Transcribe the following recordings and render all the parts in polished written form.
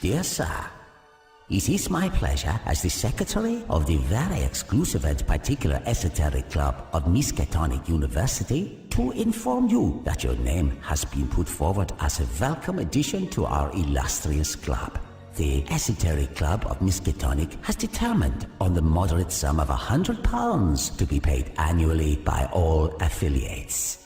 Dear Sir, it is my pleasure as the secretary of the very exclusive and particular esoteric club of Miskatonic University to inform you that your name has been put forward as a welcome addition to our illustrious club. The Esoteric Club of Miskatonic has determined on the moderate sum of £100 to be paid annually by all affiliates.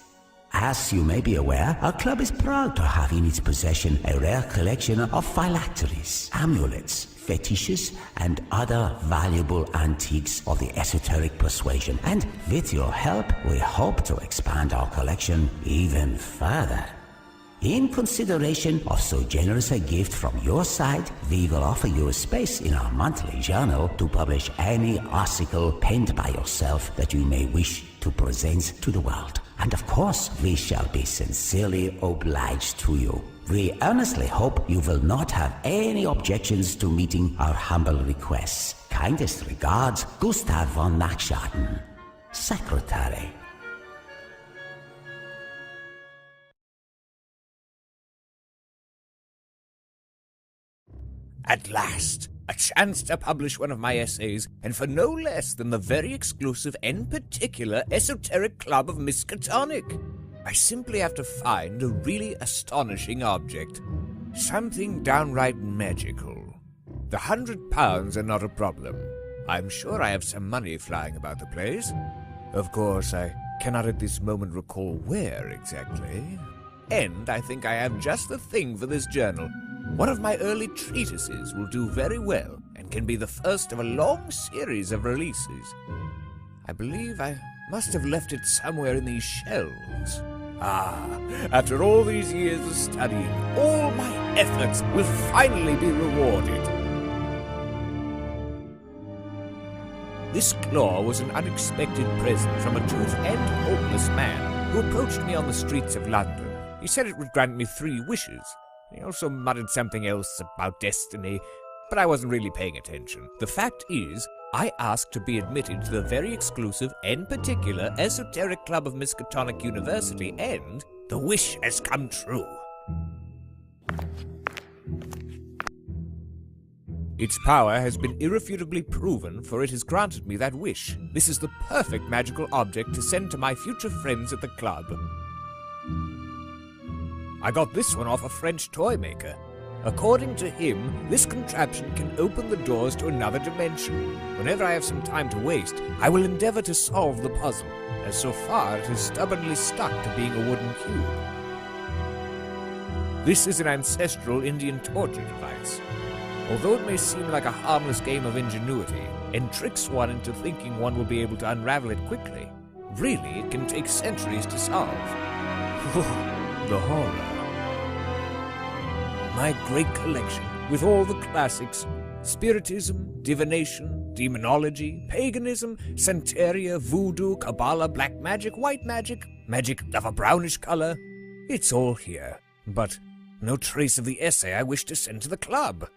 As you may be aware, our club is proud to have in its possession a rare collection of phylacteries, amulets, fetishes, and other valuable antiques of the esoteric persuasion, and with your help, we hope to expand our collection even further. In consideration of so generous a gift from your side, we will offer you a space in our monthly journal to publish any article penned by yourself that you may wish to present to the world. And of course, we shall be sincerely obliged to you. We earnestly hope you will not have any objections to meeting our humble requests. Kindest regards, Gustav von Nachschaden, Secretary. At last, a chance to publish one of my essays, and for no less than the very exclusive and particular Esoteric Club of Miskatonic. I simply have to find a really astonishing object. Something downright magical. The £100 are not a problem. I'm sure I have some money flying about the place. Of course, I cannot at this moment recall where exactly. And I think I have just the thing for this journal. One of my early treatises will do very well and can be the first of a long series of releases. I believe I must have left it somewhere in these shelves. After all these years of studying, all my efforts will finally be rewarded. This claw was an unexpected present from a tooth and homeless man who approached me on the streets of London. He said it would grant me 3 wishes. He also muttered something else about destiny, but I wasn't really paying attention. The fact is, I asked to be admitted to the very exclusive and particular Esoteric Club of Miskatonic University, and the wish has come true. Its power has been irrefutably proven, for it has granted me that wish. This is the perfect magical object to send to my future friends at the club. I got this one off a French toy maker. According to him, this contraption can open the doors to another dimension. Whenever I have some time to waste, I will endeavor to solve the puzzle, as so far it is stubbornly stuck to being a wooden cube. This is an ancestral Indian torture device. Although it may seem like a harmless game of ingenuity, and tricks one into thinking one will be able to unravel it quickly, really it can take centuries to solve. The horror. My great collection, with all the classics, spiritism, divination, demonology, paganism, Santeria, voodoo, Kabbalah, black magic, white magic, magic of a brownish color. It's all here, but no trace of the essay I wish to send to the club.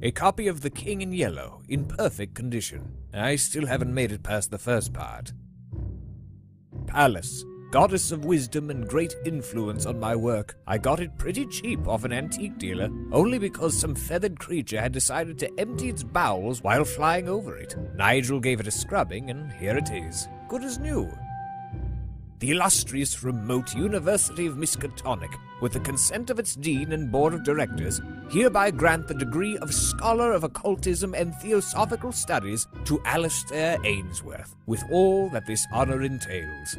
A copy of The King in Yellow, in perfect condition. I still haven't made it past the first part. Pallas, goddess of wisdom and great influence on my work. I got it pretty cheap off an antique dealer, only because some feathered creature had decided to empty its bowels while flying over it. Nigel gave it a scrubbing, and here it is, good as new. The illustrious remote University of Miskatonic, with the consent of its dean and board of directors, hereby grant the degree of Scholar of Occultism and Theosophical Studies to Alistaira Ainswortha, with all that this honor entails.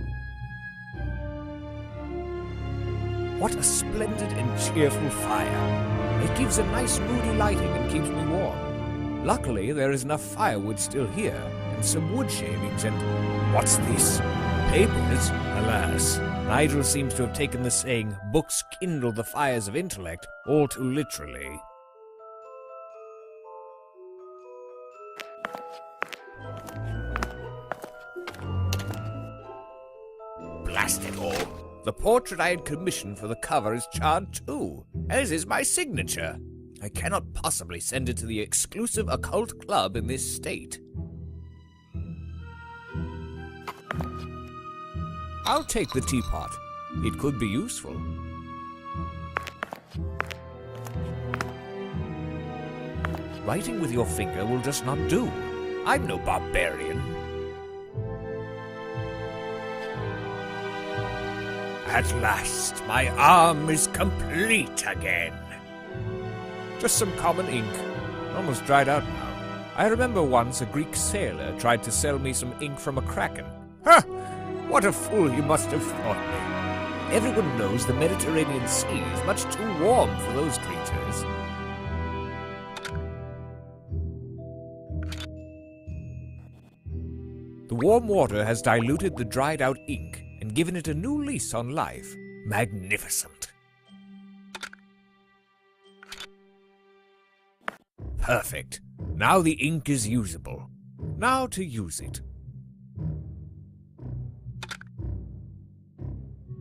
What a splendid and cheerful fire. It gives a nice moody lighting and keeps me warm. Luckily, there is enough firewood still here, and some wood shavings, and what's this? Papers? Alas. Nigel seems to have taken the saying, books kindle the fires of intellect, all too literally. Blast it all. The portrait I had commissioned for the cover is charred too, as is my signature. I cannot possibly send it to the exclusive occult club in this state. I'll take the teapot. It could be useful. Writing with your finger will just not do. I'm no barbarian. At last, my arm is complete again. Just some common ink. Almost dried out now. I remember once a Greek sailor tried to sell me some ink from a kraken. Ha! What a fool he must have thought me. Everyone knows the Mediterranean Sea is much too warm for those creatures. The warm water has diluted the dried-out ink and given it a new lease on life. Magnificent. Perfect. Now the ink is usable. Now to use it.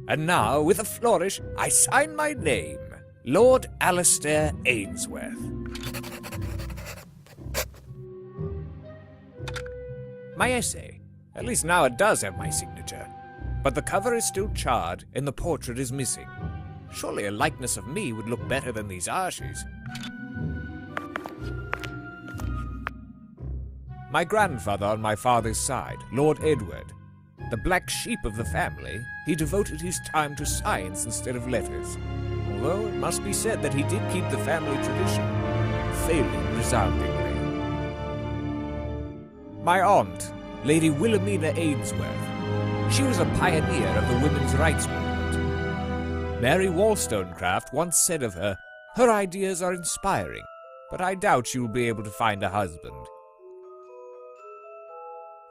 And now, with a flourish, I sign my name, Lord Alistaira Ainswortha. My essay. At least now it does have my signature. But the cover is still charred and the portrait is missing. Surely a likeness of me would look better than these ashes. My grandfather on my father's side, Lord Edward, the black sheep of the family, he devoted his time to science instead of letters. Although it must be said that he did keep the family tradition, failing resoundingly. My aunt, Lady Wilhelmina Ainsworth, she was a pioneer of the women's rights movement. Mary Wollstonecraft once said of her, "Her ideas are inspiring, but I doubt she will be able to find a husband."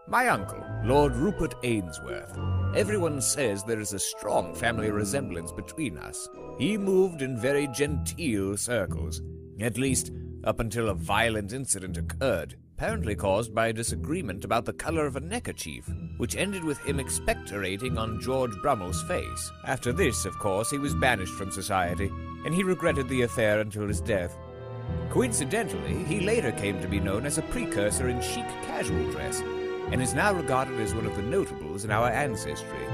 My uncle, Lord Rupert Ainsworth. Everyone says there is a strong family resemblance between us. He moved in very genteel circles, at least up until a violent incident occurred, apparently caused by a disagreement about the color of a neckerchief, which ended with him expectorating on George Brummell's face. After this, of course, he was banished from society, and he regretted the affair until his death. Coincidentally, he later came to be known as a precursor in chic casual dress, and is now regarded as one of the notables in our ancestry.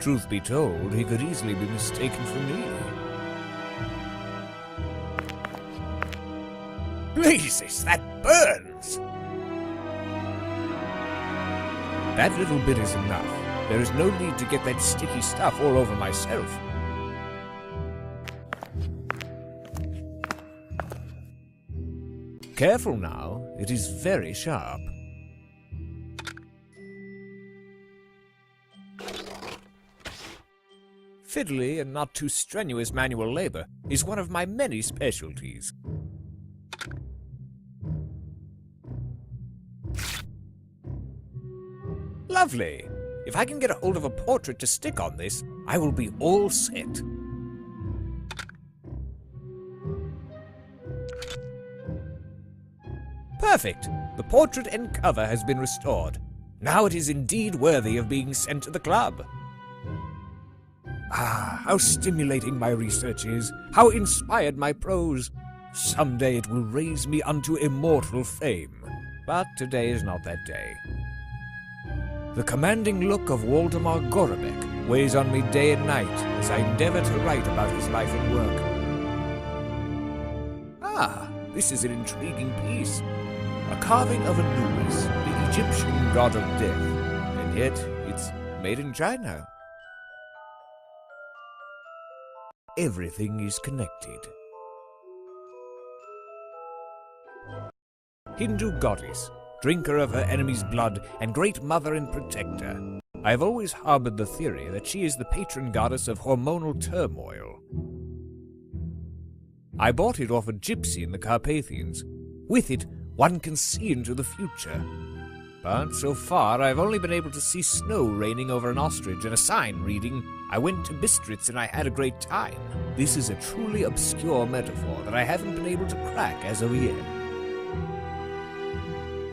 Truth be told, he could easily be mistaken for me. Jesus, that burns! That little bit is enough. There is no need to get that sticky stuff all over myself. Careful now, it is very sharp. Fiddly and not too strenuous manual labor is one of my many specialties. Lovely! If I can get a hold of a portrait to stick on this, I will be all set. Perfect! The portrait and cover has been restored. Now it is indeed worthy of being sent to the club. Ah, how stimulating my research is, how inspired my prose. Someday it will raise me unto immortal fame. But today is not that day. The commanding look of Waldemar Gorobec weighs on me day and night as I endeavor to write about his life and work. Ah, this is an intriguing piece. A carving of Anubis, the Egyptian god of death, and yet it's made in China. Everything is connected. Hindu goddess, drinker of her enemy's blood, and great mother and protector. I have always harbored the theory that she is the patron goddess of hormonal turmoil. I bought it off a gypsy in the Carpathians. With it, one can see into the future. But so far, I've only been able to see snow raining over an ostrich and a sign reading, "I went to Bistritz and I had a great time." This is a truly obscure metaphor that I haven't been able to crack as of yet.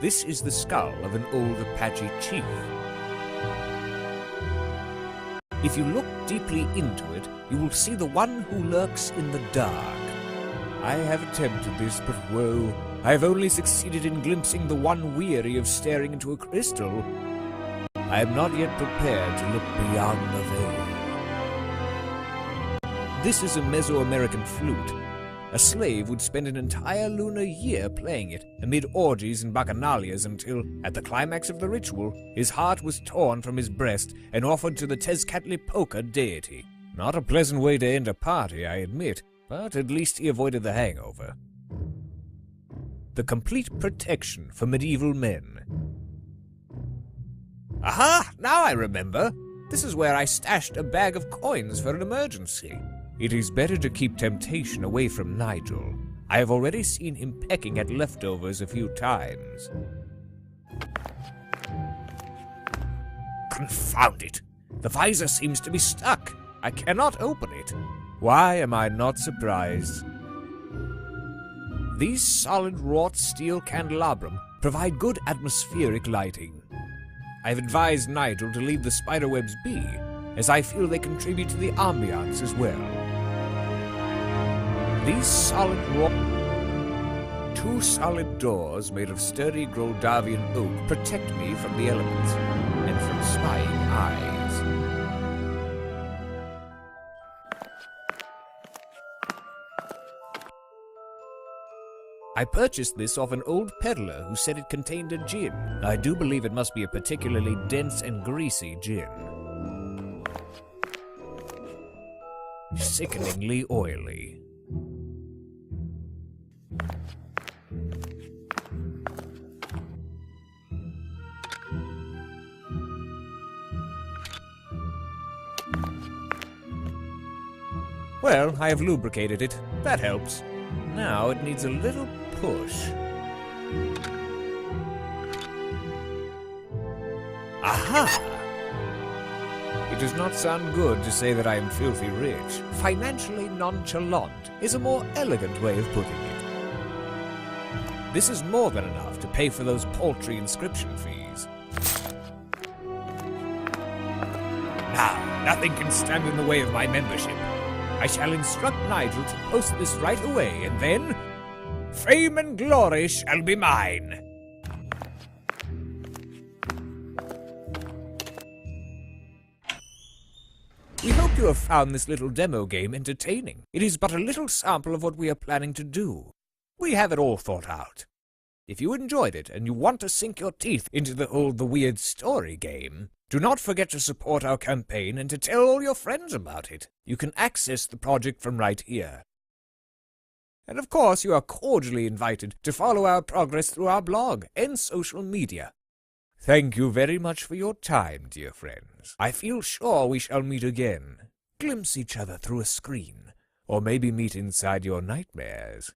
This is the skull of an old Apache chief. If you look deeply into it, you will see the one who lurks in the dark. I have attempted this, but woe, I have only succeeded in glimpsing the one weary of staring into a crystal. I am not yet prepared to look beyond the veil. This is a Mesoamerican flute. A slave would spend an entire lunar year playing it amid orgies and bacchanalias until, at the climax of the ritual, his heart was torn from his breast and offered to the Tezcatlipoca deity. Not a pleasant way to end a party, I admit, but at least he avoided the hangover. The complete protection for medieval men. Aha! Now I remember! This is where I stashed a bag of coins for an emergency. It is better to keep temptation away from Nigel. I have already seen him pecking at leftovers a few times. Confound it! The visor seems to be stuck. I cannot open it. Why am I not surprised? These solid wrought steel candelabrum provide good atmospheric lighting. I've advised Nigel to leave the spiderwebs be, as I feel they contribute to the ambiance as well. These two solid doors made of sturdy Groldavian oak protect me from the elements and from spying eyes. I purchased this off an old peddler who said it contained a gin. I do believe it must be a particularly dense and greasy gin. Sickeningly oily. Well, I have lubricated it. That helps. Now it needs a little push. Aha! It does not sound good to say that I am filthy rich. Financially nonchalant is a more elegant way of putting it. This is more than enough to pay for those paltry inscription fees. Now, nothing can stand in the way of my membership. I shall instruct Nigel to post this right away, and then fame and glory shall be mine. We hope you have found this little demo game entertaining. It is but a little sample of what we are planning to do. We have it all thought out. If you enjoyed it and you want to sink your teeth into the weird story game, do not forget to support our campaign and to tell all your friends about it. You can access the project from right here. And of course, you are cordially invited to follow our progress through our blog and social media. Thank you very much for your time, dear friends. I feel sure we shall meet again, glimpse each other through a screen, or maybe meet inside your nightmares.